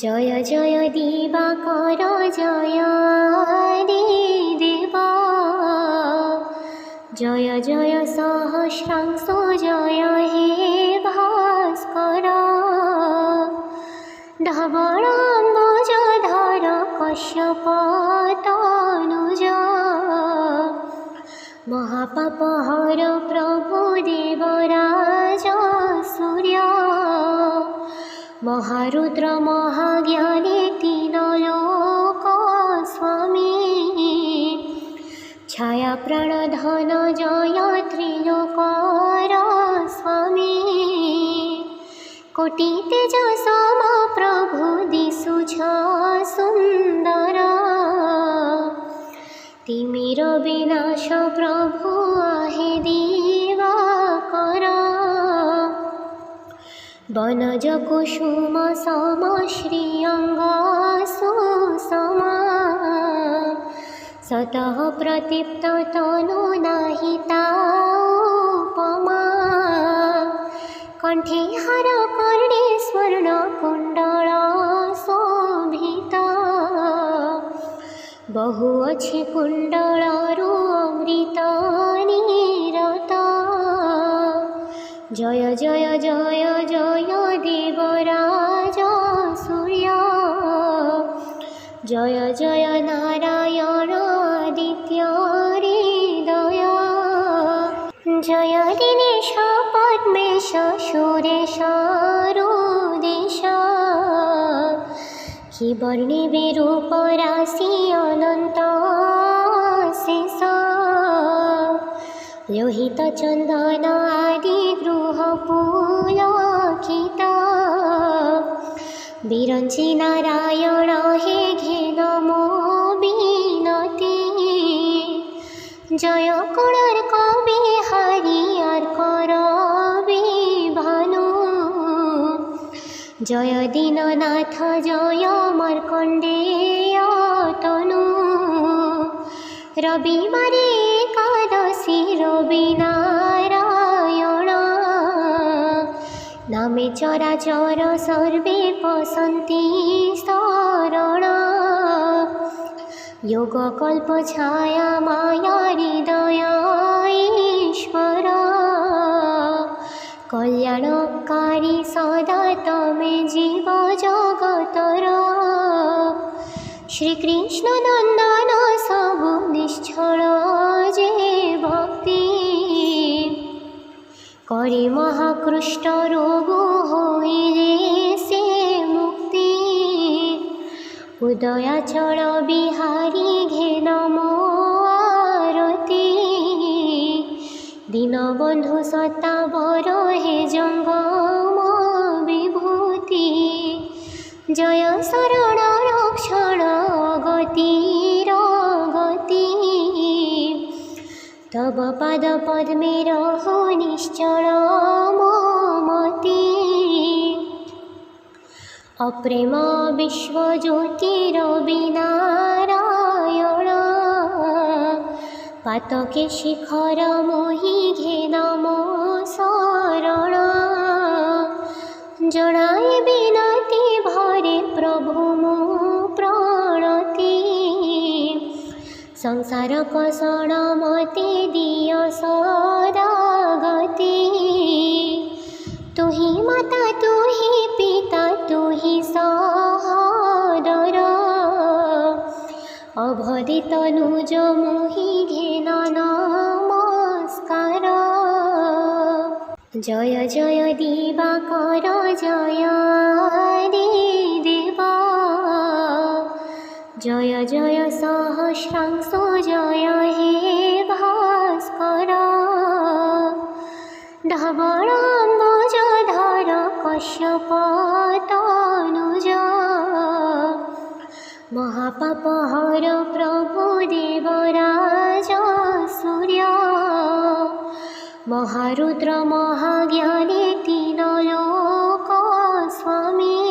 জয় জয় দিবাকর জয় রে দেব, জয় জয় সহস্রাংশ জয় হে ভাস্কর। ধবলাম্বুজধর কশ্যপ তনুজ, মহাপাপহর প্রভু দেবরাজ সূর্য। মহারুদ্র মহাজ্ঞানী তিনলোক স্বামী, ছায়া প্রাণধন জয় ত্রিলোকর স্বামী। কোটি তেজ সম প্রভু দিশুছ সুন্দর, তিমির বিনাশ প্রভু আহে দিবাকর। বনজ কুসুম সম শ্রীঅঙ্গ সুষমা, সতঃ প্রদীপ্ত তনু নাহি তা উপমা। কণ্ঠে হার কর্ণে স্বর্ণ কুণ্ডল শোভিত, বহু ଅଛି কুণ্ডলরু অমৃত নিরত। জয় জয় জয় জয় দেবরাজ সূর্য, জয় জয় নারায়ণ আদিত্য হৃদয়। জয় দীনেশ পদ্মেশ সুরেশ রুদেশ, কি বর্ণিবে রূপ রাশি অনন্ত শেষ। লোহিত চন্দন আদি গৃহ পুলকিত, বিরঞ্চি নারায়ণ হে ঘেন মো বিনতি। জয় কোণার্ক বিহারী আর করবি ভানু, জয় দীননাথ জয় মার্কণ্ডেয় তনু। রবিবারে একাদশী রবি নারায়ণ, নামে চরাচর সর্বে পশন্তি শরণ। যোগ কল্প ছায়া মায়া হৃদয় ঈশ্বর, কল্যাণকারী সদা তমে জীব জগতর। শ্রীকৃষ্ণ নন্দন সবু নিশ্চল যে ভক্তি, করে মহাকৃষ্ট রোগ হইলে সে মুক্তি। উদয়াচল বিহারী ঘেন মো আরতি, দীনবন্ধু সতাবর হে জঙ্গম বিভূতি। জয় শরণ রক্ষণ গতির গতি, তব পাদ পদ্মে রহো নিশ্চল মতি। অপ্রেম বিশ্বজ্যোতির বিনারায়ণ, পাতকে শিখর মোহি ঘেন মো শরণ। জনাই বিনতি ভরে প্রভু মো প্রণতি, সংসার কষণ মতে দিয় সদা গতি। তুহি মাতা তুহি পিতা তুহি সহোদর, অবধি তনুজ মোহি ঘেন নমস্কার। জয় জয় দিবাকর জয় রে দেব, জয় জয় সহস্রাংশ জয় হে ভাস্কর। ধবলাম্বুজধর কশ্যপ তনুজ, মহাপাপহর প্রভু দেবরাজ সূর্য। মহারুদ্র মহাজ্ঞানী তিনলোক স্বামী,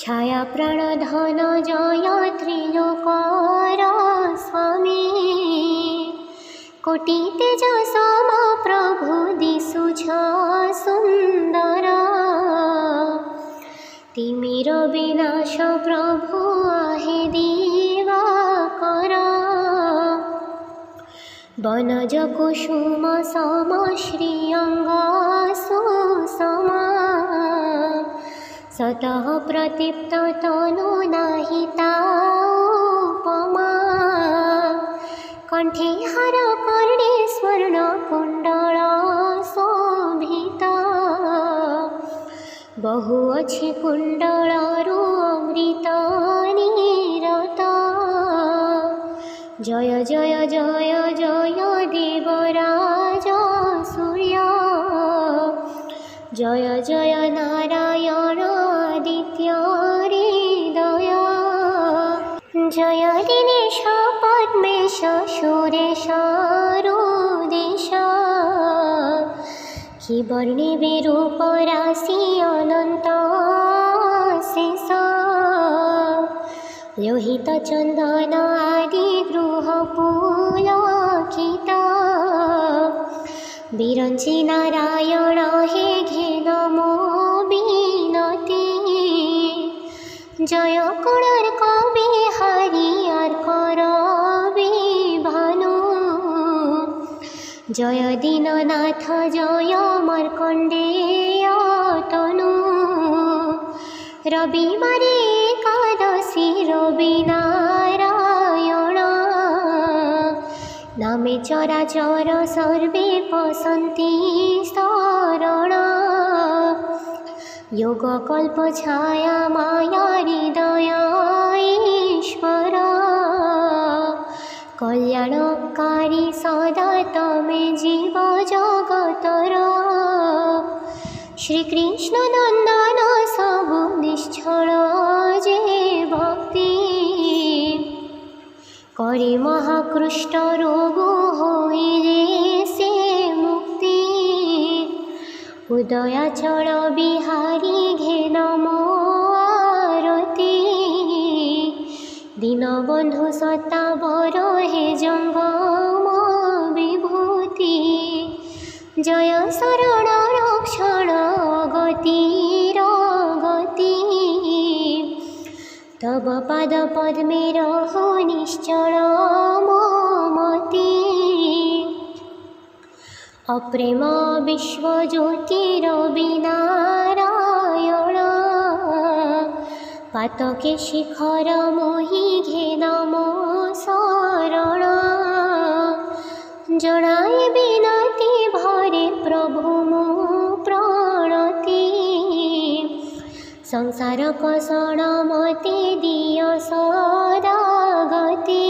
ছায়া প্রাণধন জয় ত্রিলোকর স্বামী। কোটি তেজ সম প্রভু দিশুছ সুন্দর, তিমি তিমির বিনাশ প্রভু আহে দিবাকর, বনজ কুসুম সম শ্রীঅঙ্গ সুষমা, সতঃ প্রদীপ্ত তনু নাহি তা উপমা, কণ্ঠে হার কর্ণে স্বর্ণ কুণ্ডল শোভিত, বহু ଅଛି কুণ্ডলরু অমৃত নিরত, জয় জয় জয় জয় দেবরাজ সূর্য, জয় জয় নারায়ণ আদিত্য হৃদয়, জয় দীনেশ পদ্মেশ সুরেশ রুদেশ, কি বর্ণিবে রূপ রাশি অনন্ত শেষ, লোহিত চন্দন আদি গৃহ পুলকিত, বিরঞ্চি নারায়ণ হে ঘে নমো বিনতি, জয় কুণার কবি হরি আর করবি ভানু, জয় দীননাথ জয় মার্কণ্ডেয় তনু, রবিবারে একাদশী রবি নারায়ণ, নামে চরাচর সর্বে পশন্তি শরণ, যোগ কল্প ছায়া মায়া হৃদয় ঈশ্বর, কল্যাণকারী সদা তমে জীব জগতর, শ্রীকৃষ্ণ নন্দন সবু নিশ্চল যে ভক্তি, করে মহাকৃষ্ট রোগ হইলে সে মুক্তি, উদয়াচল বিহারী ঘে নমো আরতি, দীনবন্ধু সতাবর হে জঙ্গম বিভূতি, জয় শরণ রক্ষণ গতির গতি, তব পাদ পদ্মে রহো নিশ্চল মতি, অপ্রেম বিশ্বজ্যোতিরবি নারায়ণ, পাতকে শিখর মোহি ঘে নমো শরণ, জনায় বিনতি ভরে প্রভু মো প্রণতি, সংসার কষণ মতে দিয় সদা গতি,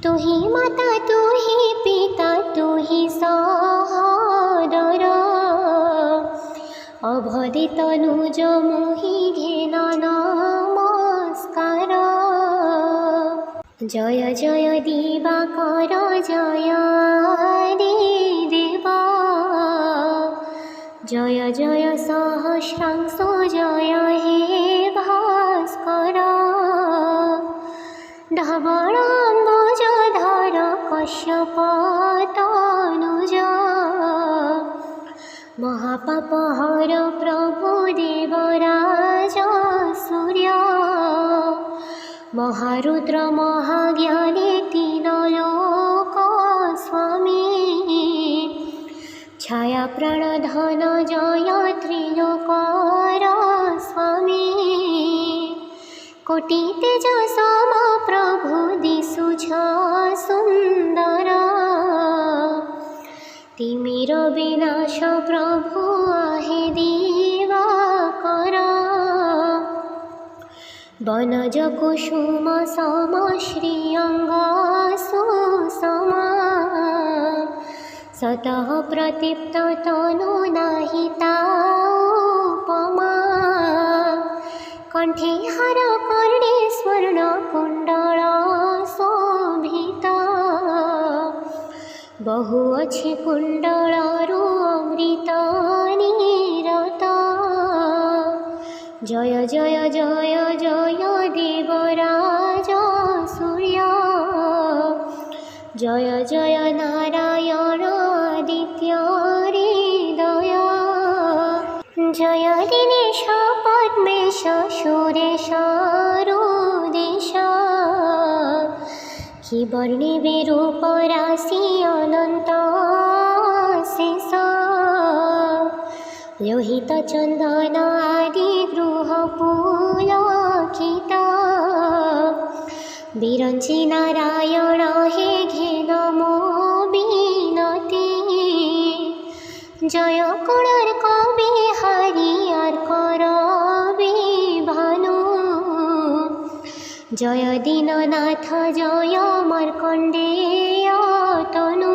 তুহি মাতা তুহি পিতা তুহি সহোদর, অবধি তনুজ মোহি ঘেন নমস্কার, জয় জয় দিবাকর জয় দেব, জয় জয় সহস্রাংশ জয় হে ভাস্কর, ধবলাম্বুজধর কশ্যপ তনুজ, মহাপাপহর প্রভু দেবরাজ সূর্য, মহারুদ্র মহাজ্ঞানী তিনলোক স্বামী, ছায়া প্রাণ ধন জয় ত্রিলোকর স্বামী, কোটি তেজ সম প্রভু দিশুছ সুন্দর, তিমির বিনাশ প্রভু আহে দিবাকর, বনজ কুসুম সম শ্রীঅঙ্গ সুষমা, সতঃ প্রদীপ্ত তনু নাহি তা উপমা, কণ্ঠে হার কর্ণে স্বর্ণ কুণ্ডল শোভিত, বহু ଅଛି কুণ্ডলরু অমৃত নিরত, জয় জয় জয় জয় দেবরাজ সূর্য, জয় জয় নারায়ণ আদিত্য হৃদয়, জয় দীনেশ সুরেশারুদেশ কি বর্ণিবে রূপ রাশি অনন্ত শেষ লোহিত চন্দন আদি গৃহ পুলকিত বিরঞ্চি নারায়ণ হে ঘে নমো বিনতি জয় কুণার কবি হারি আর করবি ভানু জয় দীননাথ জয় মার্কণ্ডেয় তনু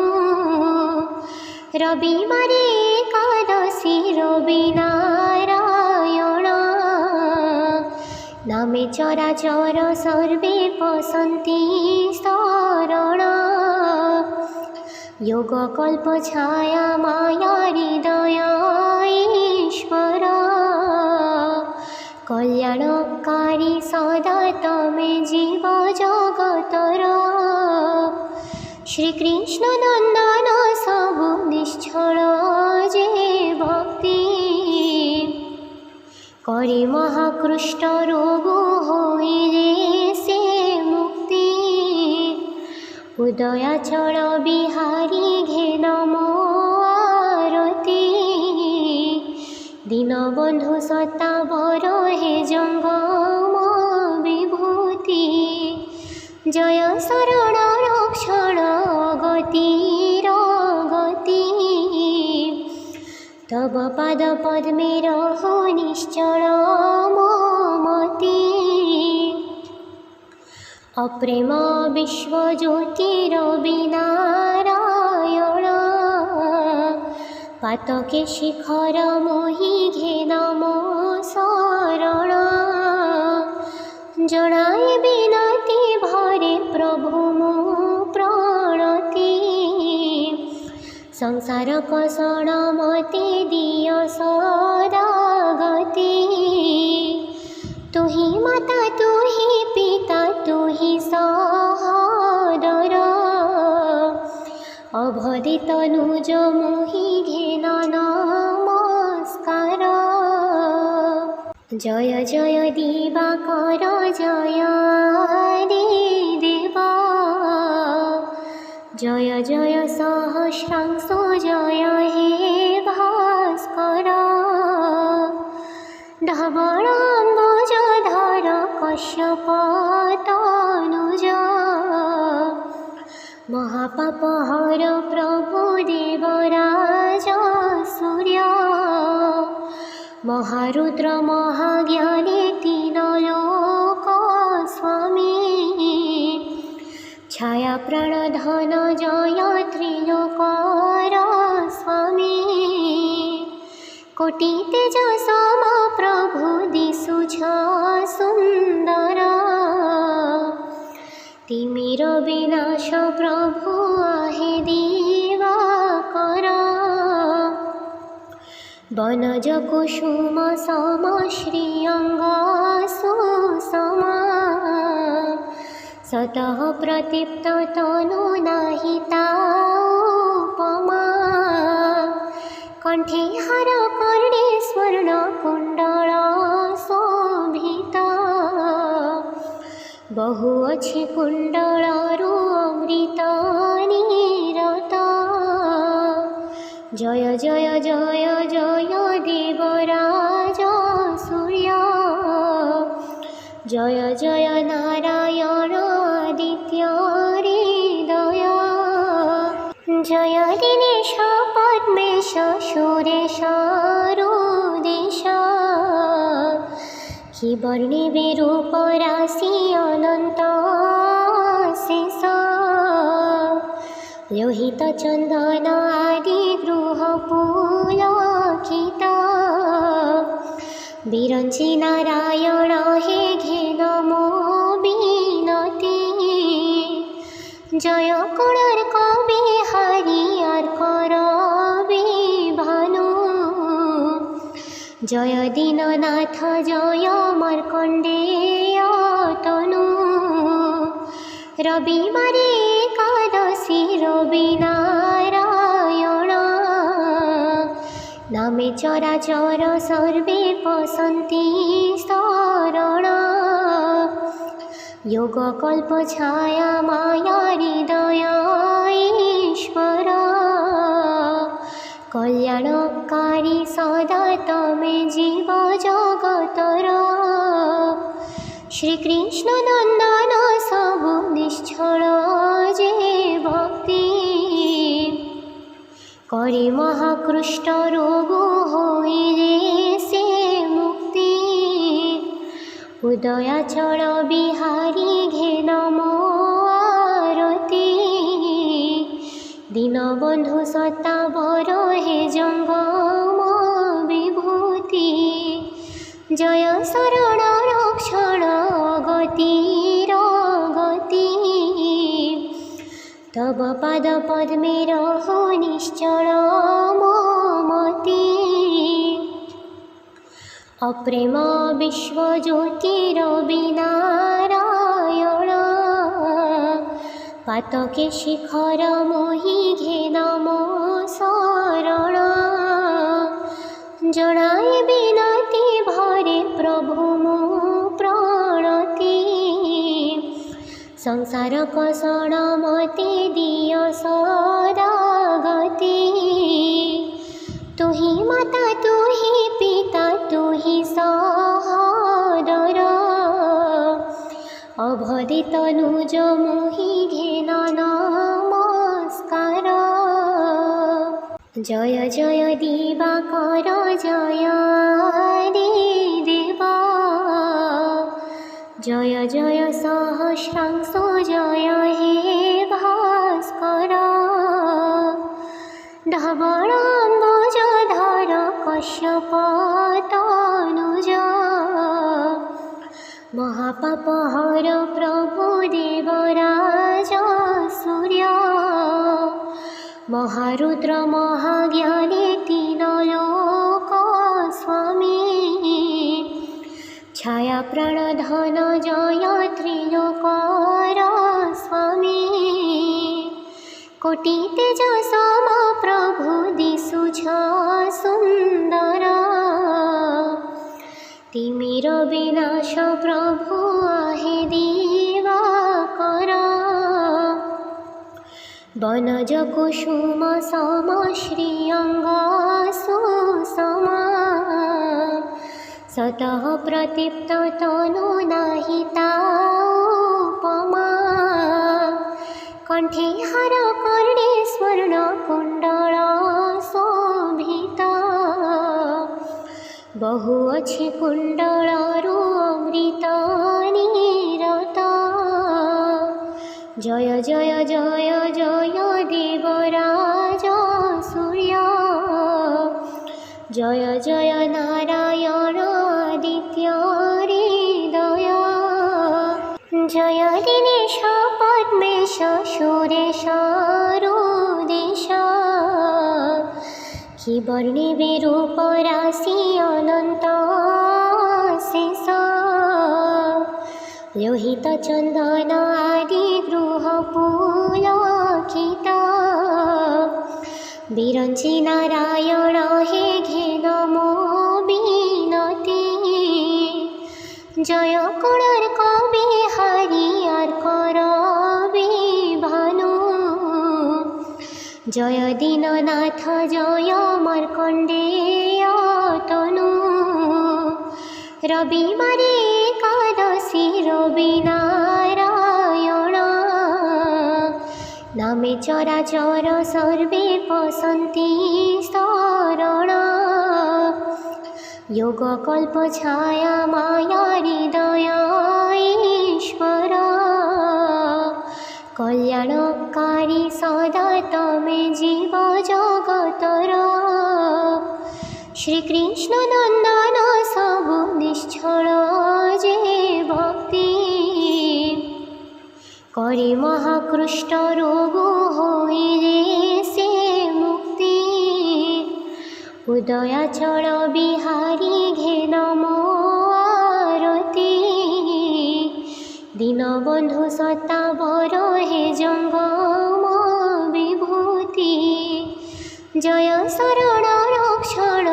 রবিবারে একাদশী রবি নারায়ণ নামে চরাচর সর্বে পশন্তি শরণ যোগ কল্প ছায়া মায়া হৃদয় ঈশ্বর কল্যাণকারী সদা তমে জীব জগতর শ্রীকৃষ্ণ নন্দন সবু নিশ্চল যে ভক্তি করে মহাকৃষ্ট রোগ হইলে সে মুক্তি উদয়াচল বিহারী ঘে নমো আরতি দীনবন্ধু সতাবর হে জঙ্গম বিভূতি জয় শরণ রক্ষণ গতির গতি তব পাদ পদ্মে রহ নিশ্চল মতি অপ্রেম বিশ্বজ্যোতিরবিনারায়ণ পাতকে শিখর মোহি ঘে নমো শরণ জনাই বিনতি ভরে প্রভু মো প্রণতি সংসার কষণ মতে দিয় সদা গতি তুহি মাতা তুহি পিতা তুহি সহোদর অবধি তনুজ মোহি ঘেন নমস্কার জয় জয় দিবাকর জয় দেব জয় জয় সহস্রাংশ জয় হে ভাস্কর ধবলাম্বুজধর কশ্যপ তনুজ মহাপাপহর প্রভু দেবরাজ সূর্য মহারুদ্র মহাজ্ঞানী তিনলোক স্বামী ছায়া প্রাণধন জয় ত্রিলোকর স্বামী কোটি তেজ সম প্রভু দিশুছ সুন্দর তিমির বিনাশ প্রভু আহে দিবাকর বনজ কুসুম সম শ্রীঅঙ্গ সুষমা সতঃ প্রদীপ্ত তনু নাহি তা উপমা কণ্ঠে হার কর্ণে স্বর্ণ কুণ্ডল শোভিত বহু ଅଛି কুণ্ডলରୁ অমৃত নিরত জয় জয় জয় জয় দেবরাজ সূর্য জয় জয় নারায়ণ আদিত্য হৃদয় জয় দীনেশ পদ্মেশ সুরেশারুদেশ কি বর্ণিবে রূপ রাশি অনন্ত শেষ লোহিত চন্দন আদি গৃহ পুলকিত বিরঞ্চি নারায়ণ হে ঘে নমো বিনতি জয় কুণার কবি হারি আর করবি ভানু জয় দীননাথ জয় মার্কণ্ডেয় তনু রবিবারে একাদশী রবি নারায়ণ নামে চরাচর সর্বে পশন্তি योगकल्प छाया माया हृदय ईश्वर कल्याणकारी सदा तमे जीव जगतर श्रीकृष्ण नंदन सबु निश्चल जे भक्ति करे महाकृष्ट रोग होइले से मुक्ति उदयाचल बिहारी घे नमो आरती दीनबंधु सत्ता बर हे जंगम विभूति जय शरण रक्षण गतिर गति तब पाद पद्मे रहो निश्चल ममति अप्रेम विश्वज्योतिरविनारायण पातके शिखर मोहि घे नमो शरण जनाए बिनती भरे प्रभु मो प्रणति संसार कषण मते दिय सदा गति तुही माता तुही पिता तुही सहोदर अभदे तनुज मोहि घेन नमस्कार जय जय दिवाकर जय हरि देव जय जय सहस्रांश जय हे भास्कर धवलाम्बुजधर कश्यप तनुज महापापहर प्रभु देवराज सूर्य महारुद्र महाज्ञानी तीन लोक स्वामी छाया प्राणधन जय त्रिलोकर स्वामी कोटि तेज सम प्रभु दिशुछ सुंदर तिमिर विनाश प्रभु आहे दिवाकर वनज कुसुम सम श्रीअंग सुसम सतः प्रदीप्त तनु नाही ताउपमा कंठे हार कर्णे स्वर्ण कुंडल शोभित बहु अच्छी कुंडलरु अमृत निरत जय जय जय जय देवराज सूर्य जय जय नारायण आदित्य हृदय जय दिनेश पद्मेश सुरेश रुदेश कि वर्णिबे रूप राशि अनंत शेष लोहित चंदन आदि गृह पुलकित विरंची नारायण हे घे नमो बिनती जय कोणार्क बिहारी अर्कर विभानु जय दीननाथ जय मार्कंडेय तनु रविवारे एकादशी रविनारायण नामे चराचर सर्वे पसन्ति शरण योगकल्प छाया माया हृदय ईश्वर कल्याणकारी सदा तमे जीव जगतर श्रीकृष्ण नंदन सबु निश्चल जे भक्ति करे महाकृष्ट रोग होइले से मुक्ति उदयाचल बिहारी घे नमो आरती दीनबंधु सत्ता बर हे जंगम विभूति जय शरण रक्षण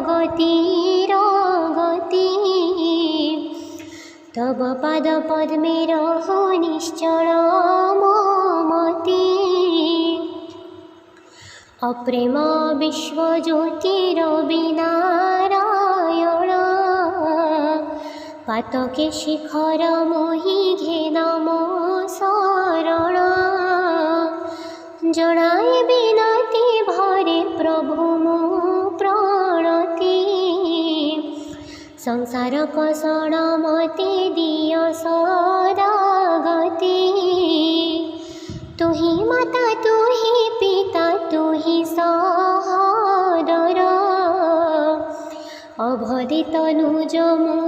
गतिर गति तव पाद पद्मे रहो निश्चल ममती अप्रेम विश्वज्योतिरविनारायण पातके शिखर मोहि घे नम शरण जनाए बिनती भरे प्रभु मो प्रणति संसार कषण मते दिय सदा गति तु ही माता तु ही पिता तु ही सहोदर अभदि तनुज मो